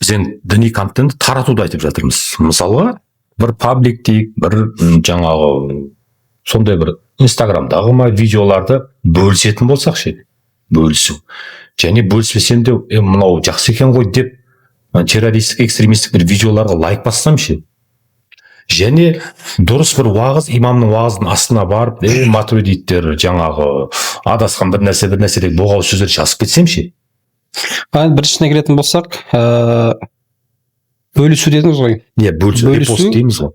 біз енді діни контентті таратуды айтып жатырмыз. Мысалға бір паблик дейік, бір жаңағы сондай бір инстаграмдағы видеоларды бөлісетін болсақ ше, бөлісу. Және бөліспесем де мынау жақсы екен ғой деп террористік, экстремистік бір видеоларға лайк бассам ше. Және дұрыс бір уағыз, имамның уағыздың астына барып, матуридиттер жаңағы адасқан бір нәрсе деп боғау сөздер жазып кетсем ше. Біріншісіне келетін болсақ, бөлісу дедіңіз ғой.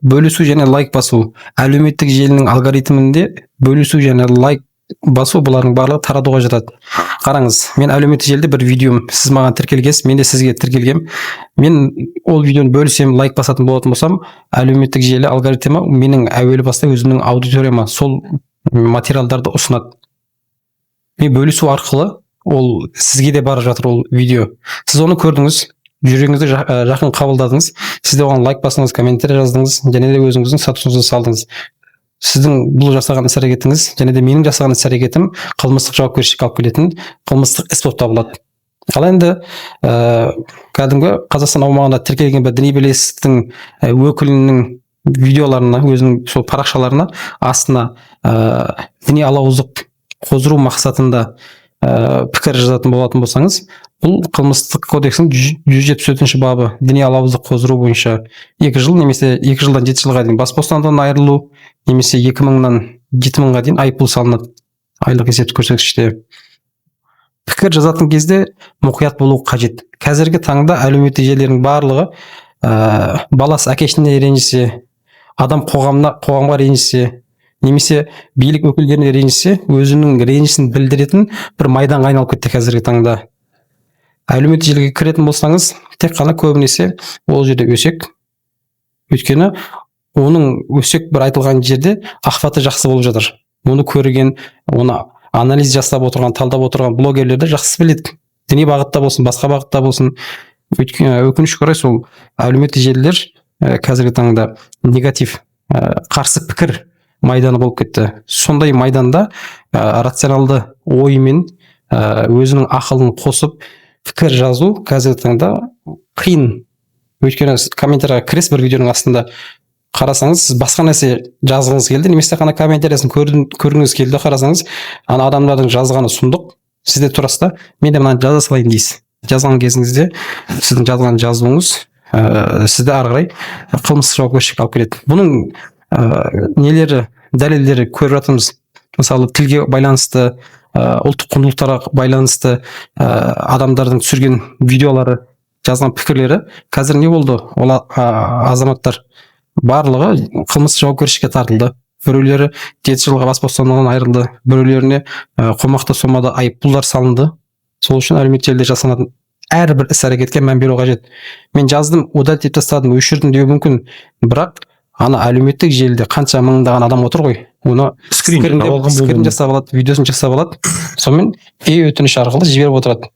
Бөлісу және лайк басу. Әлеуметтік желінің алгоритмінде бөлісу және лайк басу бұлардың барлығы таратуға жатады. Қараңыз, мен әлеуметтік желіде бір видеом, сіз маған тіркелгенсіз, мен де сізге тіркелгем. Мен ол видеоны бөлісем, лайк басатын болатын болсам, әлеуметтік желі алгоритмі менің әуелі баста өзімнің аудиторияма сол материалдарды ұсынады. Мен бөлісу арқылы ол сізге де барып жатыр ол видео. Сіз оны көрдіңіз, жүрегіңізді жақын қабылдадыңыз, сіз де оған лайк басыңыз, комментарий жаздыңыз, және де өзіңіздің статусыңызды салдыңыз. Сіздің бұл жасаған іс-әрекетіңіз және де менің жасаған іс-әрекетім қылмыстық жауапкершілікке алып келетін қылмыстық іс болып табылады. Ал енді кәдімгі Қазақстан аумағында тіркелген бір діни бірлестіктің өкілінің видеоларына, өзінің сол парақшаларына астына діни алауыздық қоздыру мақсатында пікір жазатын болатын болсаңыз, бұл қылмыстық кодекстің 174 бабы діни алауыздық қоздыру бойынша 2 жыл немесе 2 жылдан 7 жылға дейін бас бостандығынан айырылу, немесе 2000-нан 7000-ға дейін айыппұл салынады. Айлық есептік көрсеткіште. Пікір жазатын кезде мұқият болу қажет. Қазіргі таңда әлеуметтік желілердің барлығы баласы әкесіне ренжісе, адам қоғамға ренжісе, немесе билік өкілдеріне ренжісе, өзінің ренжісін білдіретін бір майданға айналып кетті қазіргі таңда. Әлеуметтік желіге кіретін болсаңыз, тек қана көбінесе ол жерде өсек. Өйткені оның өсек бір айтылған жерде ақпараты жақсы болып жатыр. Оны көрген, оны анализ жасап отырған, талдап отырған блогерлерді жақсы біледі. Діни бағытта болсын, басқа бағытта болсын. Өкінішке орай сол әлеуметтік желілер қазіргі таңда негатив, қарсы пікір майданы болып кетті. Сондай майданда рационалды оймен өзінің ақылын қосып пікір жазу қазіргі таңда қиын. Өйткені комментарийға кіресіз бір видеоның астында қарасаңыз, сіз басқа нәрсе жазғыңыз келді, немесе қана комментариясын көргіңіз келді, қарасаңыз, ана адамдардың жазғаны сұмдық, сіз де тұрасыз да, мен де мынаны жаза салайын дейсіз. Жазған кезіңізде сіздің жазған жазуыңыз сізді ары қарай қылмыстық жауапкершілікке алып келеді. Бұның нелері, дәлелдері көріп жатырмыз. Мысалы, тілге байланысты, ұлттық құндылықтарға байланысты адамдардың түсірген видеолары, жазған пікірлері, қазір не болды? Ол азаматтар барлығы қылмыстық жауапкершілікке тартылды. Біреулері 7 жылға бас бостандығынан айырылды, біреулеріне қомақты сомада айыппұлдар салынды. Сол үшін әлеуметтік желіде жасалатын әрбір іс-әрекетке мән беру қажет. Мен жаздым, удалить тастадым, өшірдім деуі мүмкін, бірақ ана әлеуметтік желіде қанша мыңдаған адам отыр ғой, оны скрин жасап алады, видеосын жасап алады, сонымен өтініш арқылы жіберіп отырады.